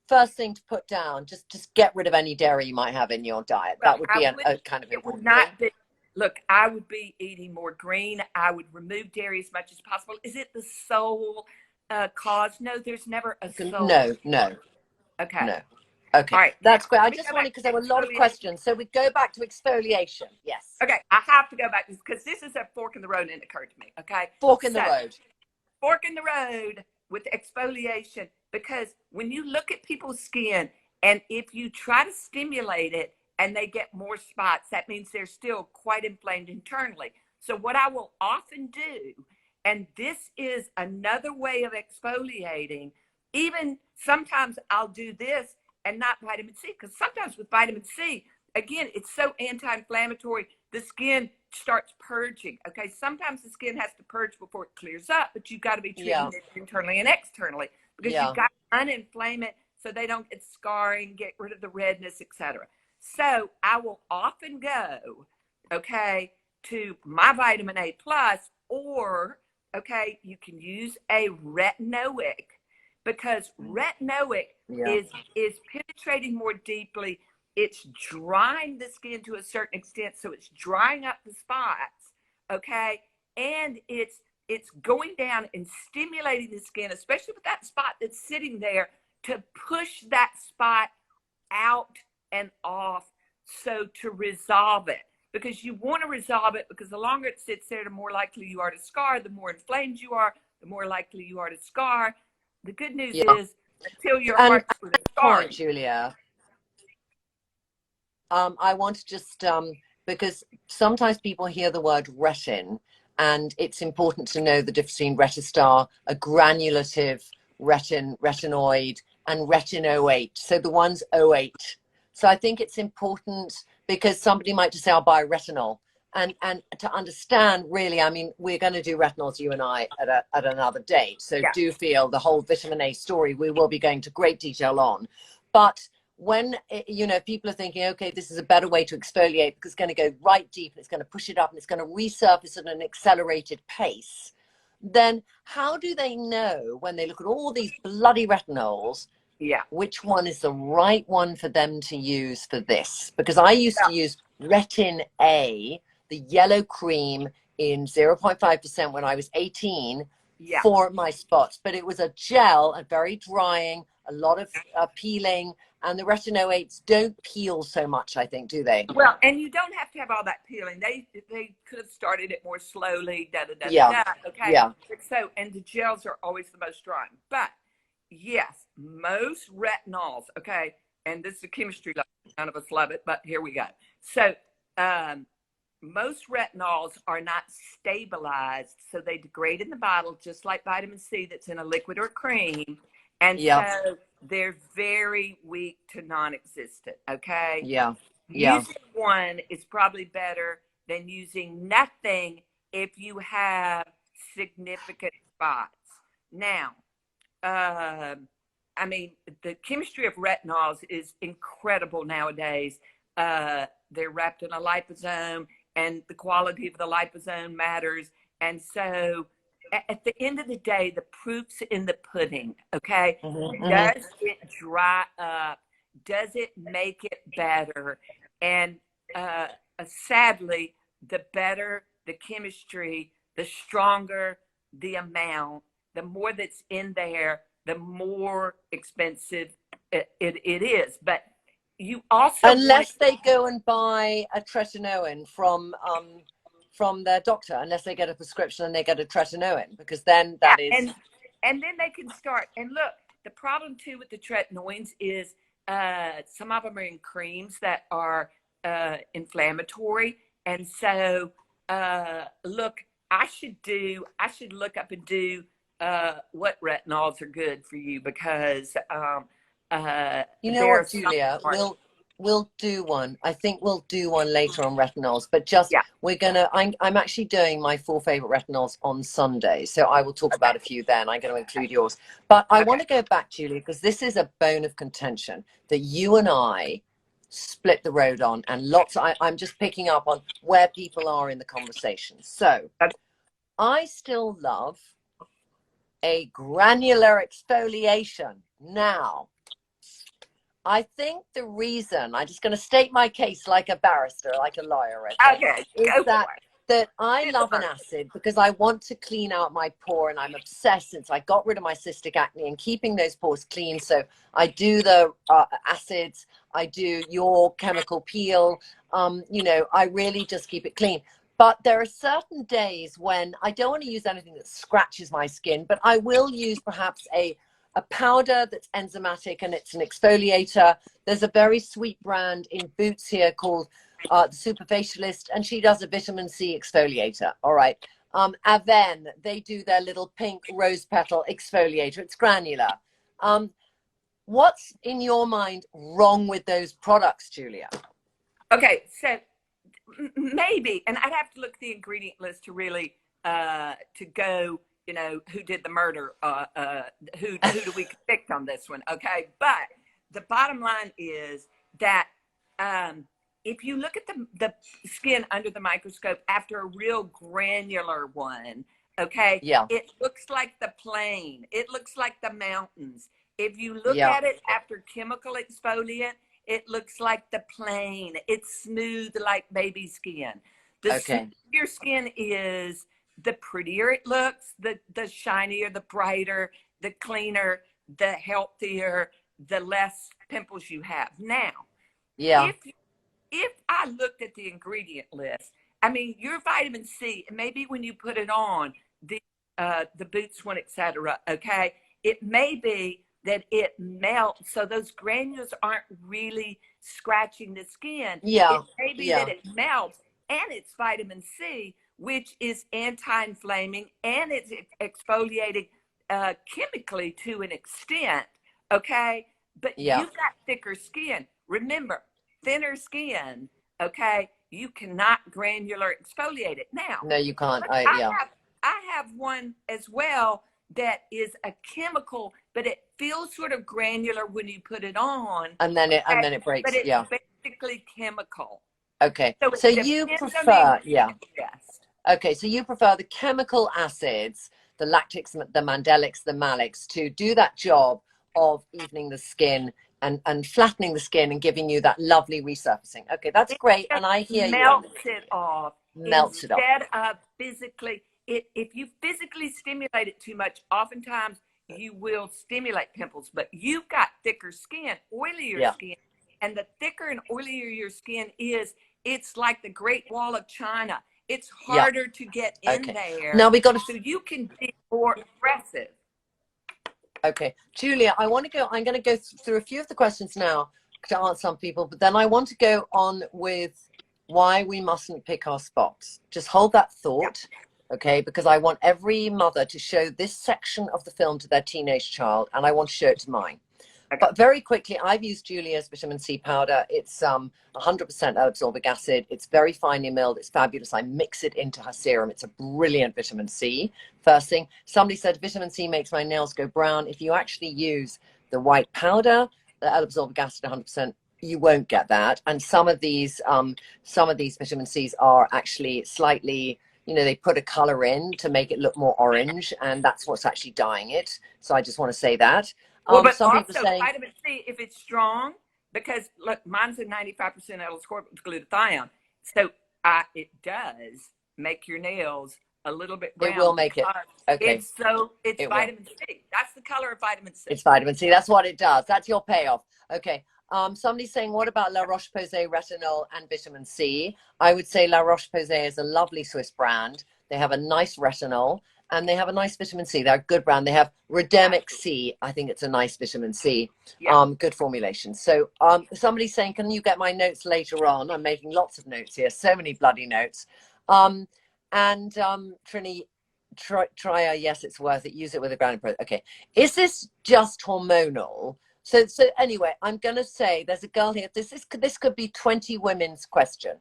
first thing to put down, just get rid of any dairy you might have in your diet. well, That would be a kind of it would important thing. not be, look, I would be eating more green. I would remove dairy as much as possible. Is it the sole cause? No, there's never a sole No, no, cause. Okay. no. Okay, All right. Now, that's great. I let me just go wanted, back because to there were a lot of exfoliation. questions. So we go back to exfoliation. Yes. Okay. I have to go back because this is a fork in the road, and it occurred to me. Okay. Fork in the So, road. fork in the road with exfoliation, because when you look at people's skin, and if you try to stimulate it and they get more spots, that means they're still quite inflamed internally. So what I will often do And this is another way of exfoliating. Even sometimes I'll do this and not vitamin C, because sometimes with vitamin C, again, it's so anti-inflammatory, the skin starts purging. Okay, sometimes the skin has to purge before it clears up, but you've got to be treating it internally and externally, because you've got to uninflame it so they don't get scarring, get rid of the redness, etc. So I will often go, okay, to my vitamin A plus, or okay, you can use a retinoic, because retinoic is penetrating more deeply. It's drying the skin to a certain extent, so it's drying up the spots, okay? And it's going down and stimulating the skin, especially with that spot that's sitting there, to push that spot out and off, so to resolve it. Because you want to resolve it, because the longer it sits there, the more likely you are to scar. The more inflamed you are, the more likely you are to scar. The good news is, until your heart's with a scar, Julia, I want to just, because sometimes people hear the word retin, and it's important to know the difference between Retistar, a granulative retinoid, and retinoate. So the one's 08. So I think it's important, because somebody might just say, I'll buy retinol. And to understand, really, I mean, we're going to do retinols, you and I, at another date. So do feel the whole vitamin A story, we will be going to great detail on. But when, you know, people are thinking, okay, this is a better way to exfoliate because it's going to go right deep and it's going to push it up and it's going to resurface at an accelerated pace, then how do they know, when they look at all these bloody retinols, which one is the right one for them to use for this? Because I used to use Retin A, the yellow cream, in 0.5% when I was 18 for my spots. But it was a gel, and very drying, a lot of peeling, and the retinoates don't peel so much, I think, do they? Well, and you don't have to have all that peeling. They could have started it more slowly, okay? So, and the gels are always the most drying. But yes, most retinols, okay, and this is a chemistry lesson, none of us love it, but here we go. So most retinols are not stabilized, so they degrade in the bottle, just like vitamin C that's in a liquid or cream. And so they're very weak to non-existent, okay? Using one is probably better than using nothing if you have significant spots. Now, I mean, the chemistry of retinols is incredible nowadays. They're wrapped in a liposome, and the quality of the liposome matters. And so at the end of the day, the proof's in the pudding, okay? Does it dry up? Does it make it better? And sadly, the better the chemistry, the stronger the amount, the more that's in there, the more expensive it is. But you also, unless they go and buy a tretinoin from their doctor, unless they get a prescription and they get a tretinoin, because then that is, and then they can start. And look, the problem too with the tretinoins is some of them are in creams that are inflammatory. And so look, I should look up and do what retinols are good for you, because you know what, Julia, we'll do one. I think we'll do one later on retinols, but just we're gonna, I'm actually doing my 4 favorite retinols on Sunday, so I will talk about a few then. I'm going to include yours, but I want to go back, Julia, because this is a bone of contention that you and I split the road on, and I'm just picking up on where people are in the conversation. So I still love a granular exfoliation. Now, I think the reason, I'm just going to state my case like a barrister, like a lawyer, is that I love an acid because I want to clean out my pore, and I'm obsessed since I got rid of my cystic acne and keeping those pores clean. So I do the acids, I do your chemical peel, you know, I really just keep it clean. But there are certain days when I don't want to use anything that scratches my skin, but I will use perhaps a powder that's enzymatic, and it's an exfoliator. There's a very sweet brand in Boots here called the Superfacialist, and she does a vitamin C exfoliator. All right. Aven, they do their little pink rose petal exfoliator. It's granular. What's in your mind wrong with those products, Julia? Okay, so maybe, and I'd have to look at the ingredient list to really to go, you know, who did the murder, who do we convict on this one? Okay, but the bottom line is that if you look at the skin under the microscope after a real granular one, okay, Yeah. it looks like the plain, it looks like the mountains. If you look Yeah. at it after chemical exfoliant, it looks like the plain. It's smooth like baby skin. The Okay. smoother your skin is, the prettier it looks, the shinier, the brighter, the cleaner, the healthier, the less pimples you have. Now, Yeah. if I looked at the ingredient list, I mean, your vitamin C, maybe when you put it on, the boots one, etc. Okay, it may be that it melts, so those granules aren't really scratching the skin. Yeah. It may be Yeah. that it melts, and it's vitamin C, which is anti-inflaming, and it's exfoliating chemically to an extent. Okay, but Yeah. you've got thicker skin. Remember, thinner skin. Okay, you cannot granular exfoliate it. Now, No, you can't. Yeah. I have one as well that is a chemical, but it feels sort of granular when you put it on. And then it breaks. But it's Yeah. basically chemical. Okay. So So it you depends on the prefer, yeah. ingredient list. Okay. So you prefer the chemical acids, the lactics, the mandelics, the malics, to do that job of evening the skin and flattening the skin and giving you that lovely resurfacing. Okay, that's great. And I hear you on Melts it off melts it off. instead of physically. If you physically stimulate it too much, oftentimes you will stimulate pimples. But you've got thicker skin, oilier skin, and the thicker and oilier your skin is, it's like the Great Wall of China. It's harder to get in there. Now we got to. So you can be more aggressive. Okay, Julia, I'm going to go through a few of the questions now to answer some people, but then I want to go on with why we mustn't pick our spots. Just hold that thought, okay? Because I want every mother to show this section of the film to their teenage child, and I want to show it to mine. Okay. But very quickly, I've used Julia's vitamin C powder. It's 100% L-ascorbic acid. It's very finely milled. It's fabulous. I mix it into her serum. It's a brilliant vitamin C. First thing, somebody said vitamin C makes my nails go brown. If you actually use the white powder, the L-ascorbic acid 100%, you won't get that. And some of these vitamin C's are actually slightly, you know, they put a color in to make it look more orange, and that's what's actually dyeing it. So I just want to say that. Well, but some also saying, vitamin C, if it's strong, because look, mine's a 95% L-ascorbic with glutathione, so it does make your nails a little bit brown. It will make it. Okay. It's vitamin C. That's the color of vitamin C. It's vitamin C. That's what it does. That's your payoff. Okay. Somebody's saying, what about La Roche-Posay retinol and vitamin C? I would say La Roche-Posay is a lovely Swiss brand. They have a nice retinol and they have a nice vitamin C. They're a good brand. They have Redemic C. I think it's a nice vitamin C. Yeah. Good formulation. So somebody's saying, can you get my notes later on? I'm making lots of notes here. So many bloody notes. Trinny, try yes, it's worth it. Use it with a granular. Okay. Is this just hormonal? So anyway, I'm going to say there's a girl here. This could be 20 women's question.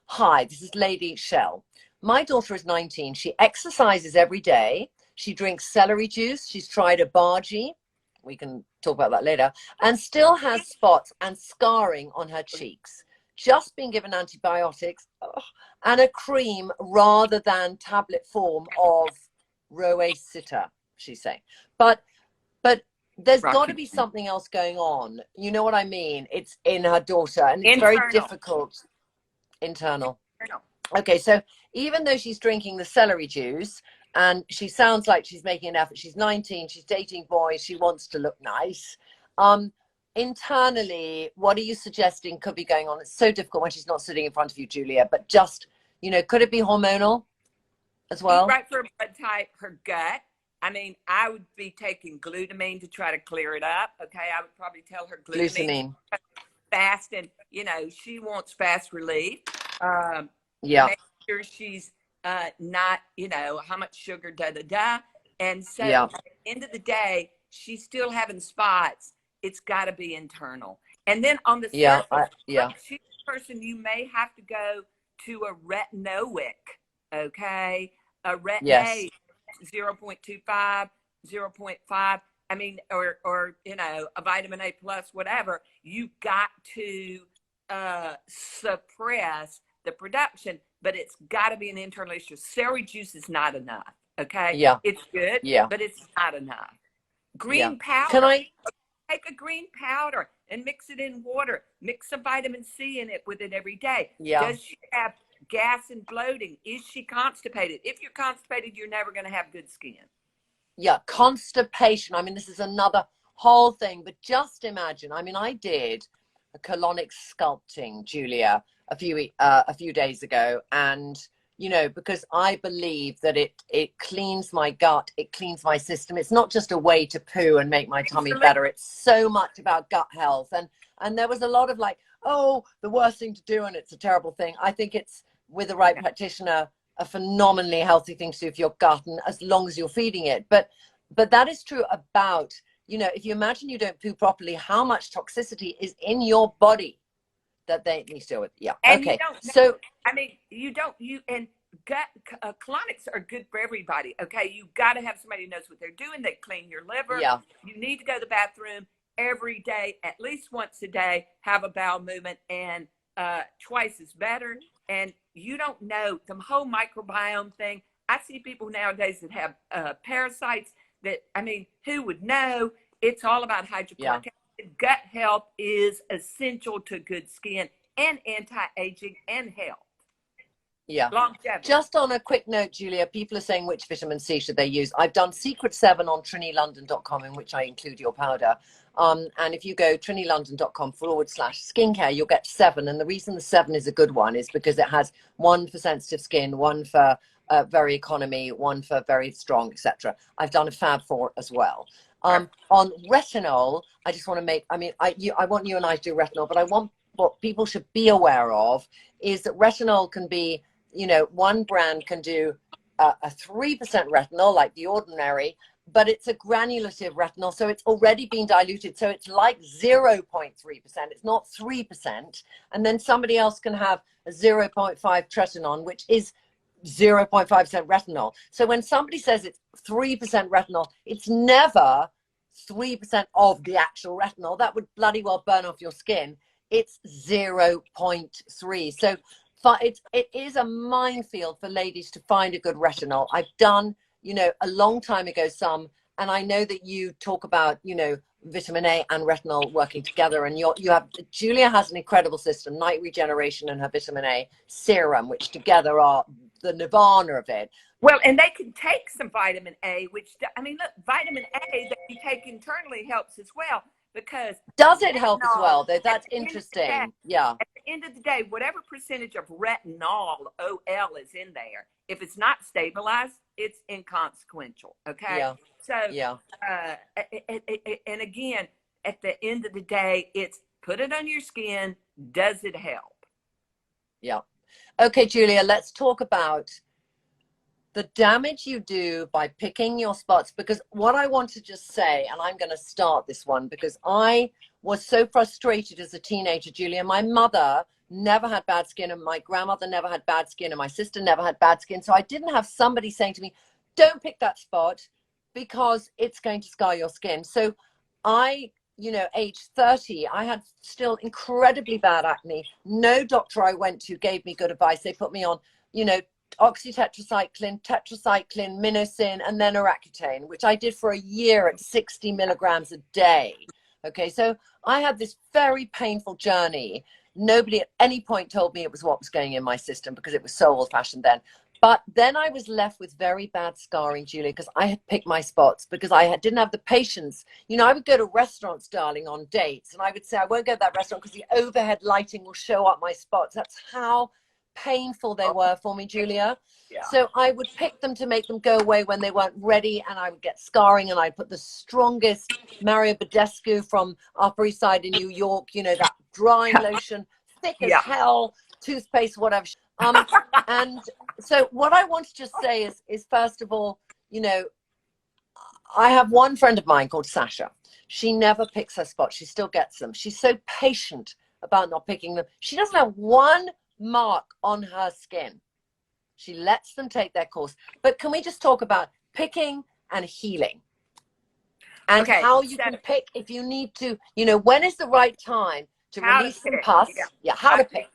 Hi, this is Lady Shell. My daughter is 19. She exercises every day. She drinks celery juice. She's tried a Bargy. We can talk about that later. And still has spots and scarring on her cheeks. Just been given antibiotics and a cream rather than tablet form of Rosacea, she's saying. But there's got to be something else going on. You know what I mean? It's in her daughter, and it's very difficult. Internal. Okay, so even though she's drinking the celery juice, and she sounds like she's making an effort, she's 19, she's dating boys, she wants to look nice. Internally, what are you suggesting could be going on? It's so difficult when she's not sitting in front of you, Julia, but just, you know, could it be hormonal as well? Right, for her blood type, her gut. I mean, I would be taking glutamine to try to clear it up. Okay, I would probably tell her glutamine. Fast, and you know, she wants fast relief. Yeah. Make sure she's not, you know, how much sugar, da da da. And so Yeah. at the end of the day, she's still having spots. It's got to be internal. And then on the surface, she's a person you may have to go to a retinoic, okay? A retinate, 0.25, 0.5. I mean, or, you know, a vitamin A plus, whatever. You got to suppress the production, but it's got to be an internal issue. Celery juice is not enough, okay? Yeah. It's good, but it's not enough. Green powder. Can I take a green powder and mix it in water? Mix some vitamin C in it with it every day. Does she have gas and bloating? Is she constipated? If you're constipated, you're never going to have good skin. Yeah, constipation. I mean, this is another whole thing, but just imagine. I mean, I did a colonic sculpting, Julia, a few days ago, and you know, because I believe that it cleans my gut, it cleans my system. It's not just a way to poo and make my tummy better. It's so much about gut health. And there was a lot of like, oh, the worst thing to do, and it's a terrible thing. I think it's, with the right practitioner, a phenomenally healthy thing to do for your gut, and as long as you're feeding it. But that is true about, you know, if you imagine you don't poo properly, how much toxicity is in your body that they need to deal with. Yeah. And okay. You don't, so I mean, and gut colonics are good for everybody. Okay. You got to have somebody who knows what they're doing. They clean your liver. Yeah. You need to go to the bathroom every day, at least once a day, have a bowel movement, and twice is better. And you don't know the whole microbiome thing. I see people nowadays that have parasites that, I mean, who would know? It's all about hydrochloric acid. Gut health is essential to good skin and anti-aging and health. Yeah. Longevity. Just on a quick note, Julia, people are saying which vitamin C should they use. I've done Secret 7 on trinnylondon.com, in which I include your powder. And if you go trinnylondon.com/skincare, you'll get 7. And the reason the 7 is a good one is because it has 1 for sensitive skin, 1 for very economy, 1 for very strong, etc. I've done a Fab 4 as well. On retinol, I just want to make, I mean, I want you and I to do retinol, but I want, what people should be aware of is that retinol can be, you know, one brand can do a 3% retinol, like the ordinary, but it's a granulative retinol, so it's already been diluted. So it's like 0.3%. It's not 3%. And then somebody else can have a 0.5 tretinoin, which is 0.5% retinol. So when somebody says it's 3% retinol, it's never 3% of the actual retinol. That would bloody well burn off your skin. It's 0.3. So it is a minefield for ladies to find a good retinol. I've done, you know, a long time ago some, and I know that you talk about, you know, vitamin A and retinol working together, and Julia has an incredible system, night regeneration and her vitamin A serum, which together are the nirvana of it. Well, and they can take some vitamin A, which, I mean, look, vitamin A that you take internally helps as well. Because does it help as well, though? That's interesting. At the end of the day, whatever percentage of retinol, OL, is in there, if it's not stabilized, it's inconsequential. Okay. And again, at the end of the day, it's put it on your skin. Does it help? Yeah. Okay, Julia, let's talk about the damage you do by picking your spots, because what I want to just say, and I'm going to start this one because I was so frustrated as a teenager, Julia. My mother never had bad skin, and my grandmother never had bad skin, and my sister never had bad skin. So I didn't have somebody saying to me, don't pick that spot because it's going to scar your skin. So I, you know, age 30, I had still incredibly bad acne. No doctor I went to gave me good advice. They put me on, you know, oxytetracycline, tetracycline, minosin, and then Accutane, which I did for a year at 60 milligrams a day. Okay, so I had this very painful journey. Nobody at any point told me it was what was going in my system because it was so old-fashioned then. But then I was left with very bad scarring, Julia, because I had picked my spots, because didn't have the patience. You know, I would go to restaurants, darling, on dates, and I would say, I won't go to that restaurant because the overhead lighting will show up my spots. That's how painful they were for me, Julia. So I would pick them to make them go away when they weren't ready, and I would get scarring, and I'd put the strongest Mario Badescu from Upper East Side in New York, you know, that drying lotion, thick as hell, toothpaste, whatever. And So what I want to just say is first of all, you know, I have one friend of mine called Sasha. She never picks her spots. She still gets them. She's so patient about not picking them. She doesn't have one mark on her skin. She lets them take their course. But can we just talk about picking and healing? And how you can pick if you need to, you know, when is the right time to release some pus? Yeah, how to pick.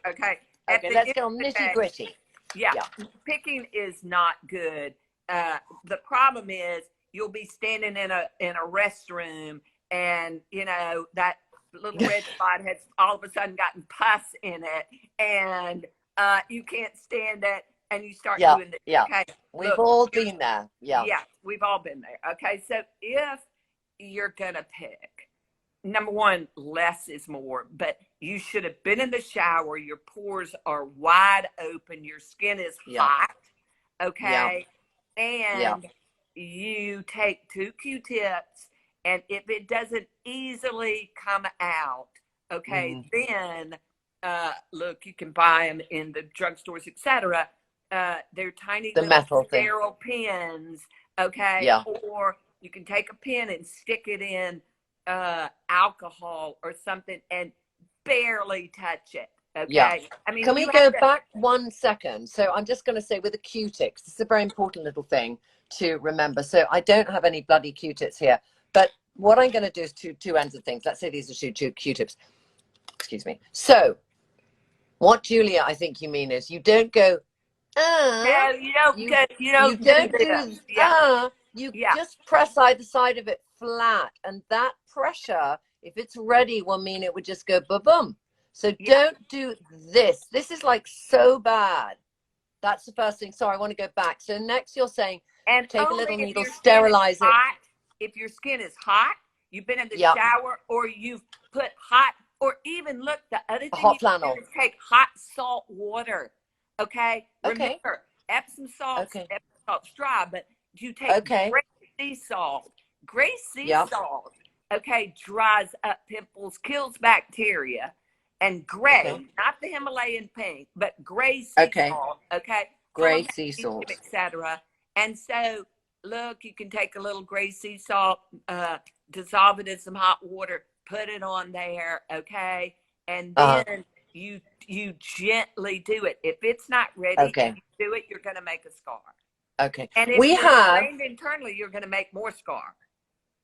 Okay. Okay, let's get on nitty gritty. Yeah. Picking is not good. The problem is you'll be standing in a restroom and, you know, that little red spot has all of a sudden gotten pus in it, and you can't stand it, and you start doing this. Yeah. Okay. We've all been there. Yeah. Yeah, we've all been there. Okay. So if you're gonna pick, number one, less is more, but you should have been in the shower. Your pores are wide open. Your skin is hot. Okay. And you take 2 Q-tips, and if it doesn't easily come out, okay, then look, you can buy them in the drugstores, etc. They're tiny little sterile pins, okay? Or you can take a pin and stick it in alcohol or something and barely touch it. Okay. Yeah. I mean, can we go back 1 second? So I'm just going to say with the Q-tips, this is a very important little thing to remember. So I don't have any bloody Q-tips here, but what I'm going to do is two ends of things. Let's say these are two Q-tips. Excuse me. So what, Julia, I think you mean is you don't go, no, you don't do you just press either side of it flat, and that pressure, if it's ready, will mean it would just go ba-boom. So don't do this. This is like so bad. That's the first thing. Sorry, I want to go back. So next you're saying, and take a little needle, sterilize it. If your skin is hot, you've been in the shower, or you've put hot, or even look, the other thing hot you flannel. can do is take hot salt water. Okay. Remember, Epsom salt's dry, but you take gray sea salt. Gray sea salt, dries up pimples, kills bacteria. And gray, not the Himalayan pink, but gray sea salt, gray sea salt, etc. And so, look, you can take a little gray sea salt, dissolve it in some hot water, put it on there, and then you gently do it. If it's not ready, if you do it, you're going to make a scar. Okay. And if you're drained internally, you're going to make more scar.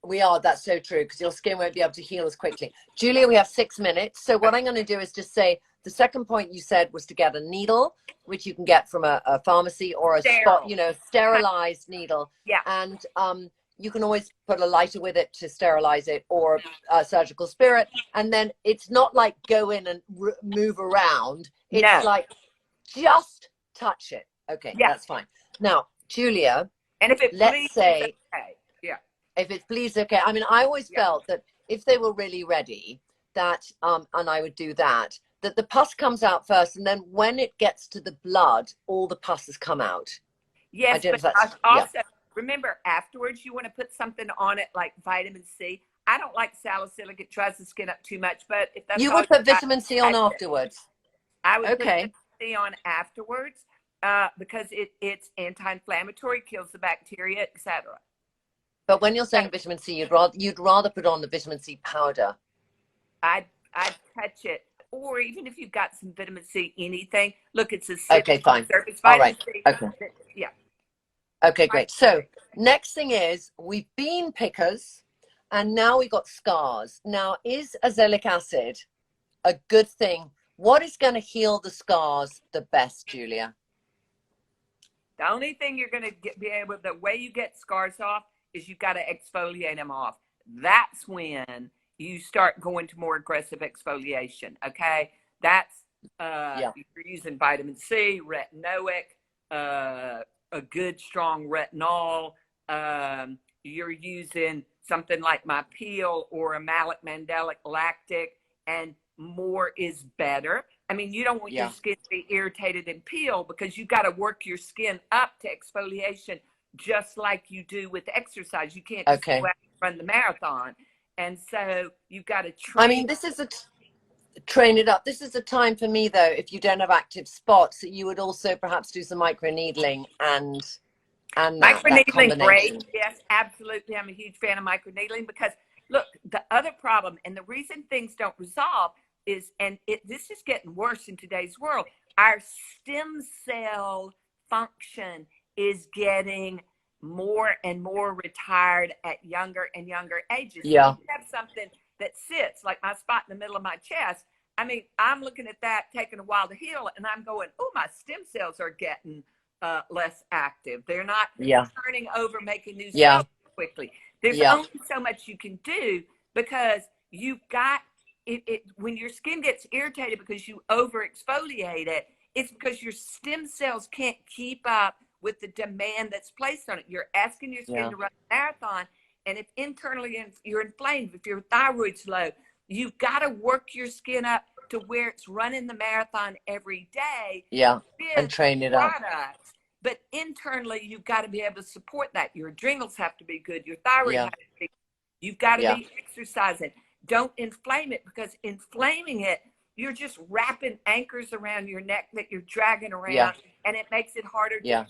We are. That's so true, because your skin won't be able to heal as quickly. Julia, we have 6 minutes. So what I'm going to do is just say the second point you said was to get a needle, which you can get from a pharmacy, or a spot, you know, sterilized needle. Yeah. And you can always put a lighter with it to sterilize it, or a surgical spirit. And then it's not like go in and move around. It's like just touch it. Okay, that's fine. Now, Julia, and if it let's say, if it bleeds, I mean, I always felt that if they were really ready, that and I would do that the pus comes out first, and then when it gets to the blood, all the pus has come out. Yes, but also remember, afterwards you want to put something on it like vitamin C. I don't like salicylic; it dries the skin up too much. But if that's you would put vitamin C on afterwards. I would put vitamin C on afterwards because it's anti-inflammatory, kills the bacteria, etc. But when you're saying vitamin C, you'd rather put on the vitamin C powder. I'd touch it, or even if you've got some vitamin C, anything. Look, it's a fine. Surface All right. C. Okay. Okay, great. So next thing is we've been pickers, and now we got scars. Now, is azelaic acid a good thing? What is going to heal the scars the best, Julia? The only thing you're going to be able, the way you get scars off, is you've got to exfoliate them off. That's when you start going to more aggressive exfoliation. Okay, that's you're using vitamin C, retinoic, a good strong retinol. You're using something like my peel or a malic mandelic lactic, and more is better. I mean, you don't want your skin to be irritated and peel, because you've got to work your skin up to exfoliation, just like you do with exercise. You can't just go out and run the marathon. And so you've got to train. I mean, this is train it up. This is a time for me, though, if you don't have active spots, that you would also perhaps do some microneedling and that Microneedling, combination. great. Yes, absolutely. I'm a huge fan of microneedling because, look, the other problem and the reason things don't resolve is, and this is getting worse in today's world, our stem cell function is getting more and more retired at younger and younger ages. Yeah. So you have something that sits like my spot in the middle of my chest. I mean, I'm looking at that, taking a while to heal, and I'm going, oh, my stem cells are getting less active. They're not turning over, making new cells quickly. There's only so much you can do because you've got it. When your skin gets irritated because you over exfoliate it, it's because your stem cells can't keep up with the demand that's placed on it. You're asking your skin to run a marathon, and if internally you're inflamed, if your thyroid's low, you've got to work your skin up to where it's running the marathon every day. And train it up. But internally, you've got to be able to support that. Your adrenals have to be good. Your thyroid has to be good. You've got to be exercising. Don't inflame it, because inflaming it, you're just wrapping anchors around your neck that you're dragging around, and it makes it harder to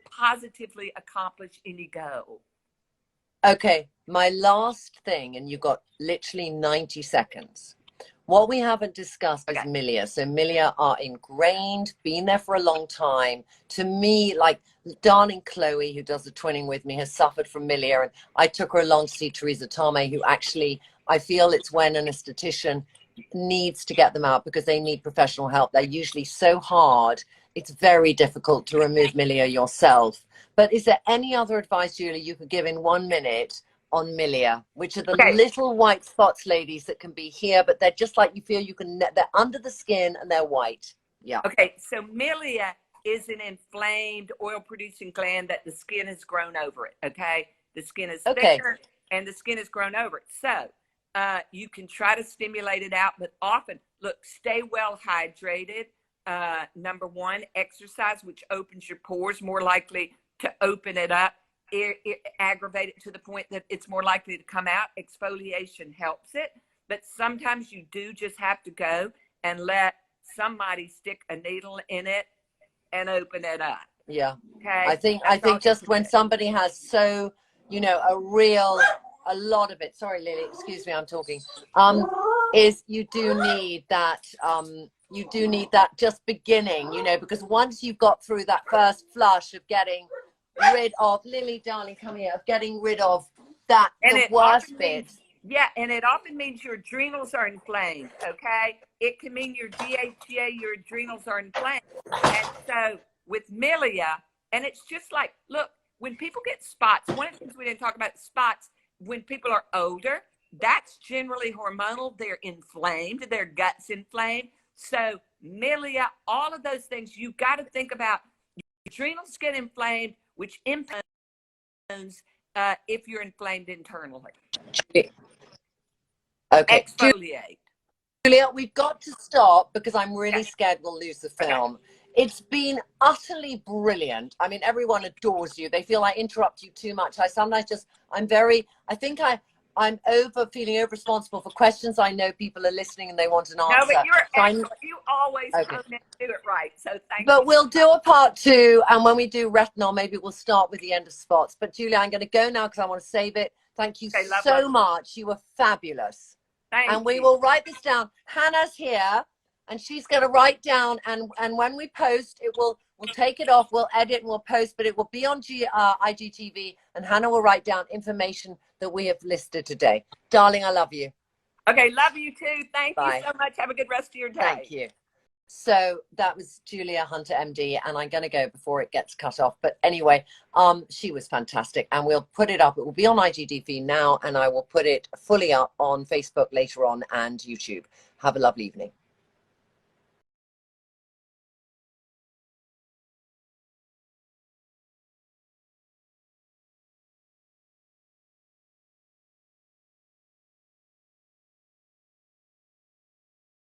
positively accomplish any goal. Okay, my last thing, and you've got literally 90 seconds. What we haven't discussed is Milia. So Milia are ingrained, been there for a long time. To me, like darling Chloe, who does the twinning with me, has suffered from Milia. And I took her along to see Teresa Tomei, who actually, I feel it's when an esthetician needs to get them out because they need professional help. They're usually so hard. It's very difficult to remove Milia yourself. But is there any other advice, Julie, you could give in 1 minute on Milia, which are the little white spots, ladies, that can be here, but they're just like, you feel you can, they're under the skin and they're white. Okay, so Milia is an inflamed oil-producing gland that the skin has grown over it, okay? The skin is thicker and the skin has grown over it. So you can try to stimulate it out, but often, look, stay well hydrated. Number one, exercise, which opens your pores, more likely to open it up. Aggravate it to the point that it's more likely to come out. Exfoliation helps it, but sometimes you do just have to go and let somebody stick a needle in it and open it up. Okay. I think just when somebody has a lot of it. Sorry, Lily, excuse me, I'm talking. Is you do need that just beginning, because once you've got through that first flush of getting rid of, Lily, darling, come here, of getting rid of that, and the worst bit. And it often means your adrenals are inflamed, okay? It can mean your DHEA, your adrenals are inflamed. And so with Milia, and it's just like, look, when people get spots, one of the things we didn't talk about, spots, when people are older, that's generally hormonal. They're inflamed, their gut's inflamed. So Milia, all of those things, you've got to think about. Your adrenals get inflamed, which impacts if you're inflamed internally. Okay. Exfoliate. Julia, we've got to stop because I'm really scared we'll lose the film. It's been utterly brilliant. I mean, everyone adores you. They feel I interrupt you too much. I sometimes just, I'm feeling over responsible for questions. I know people are listening and they want an answer. No, but you're excellent. You always own it and do it right. So thank you. But we'll do a part 2. And when we do retinol, maybe we'll start with the end of spots. But Julia, I'm going to go now because I want to save it. Thank you so much. You were fabulous. Thank you. We will write this down. Hannah's here and she's going to write down. And when we post, we'll take it off. We'll edit and we'll post, but it will be on IGTV. And Hannah will write down information that we have listed today. Darling, I love you. Okay, love you too. Thank you so much. Have a good rest of your day. Thank you. So that was Julia Hunter, MD, and I'm going to go before it gets cut off. But anyway, she was fantastic, and we'll put it up. It will be on IGTV now, and I will put it fully up on Facebook later on and YouTube. Have a lovely evening.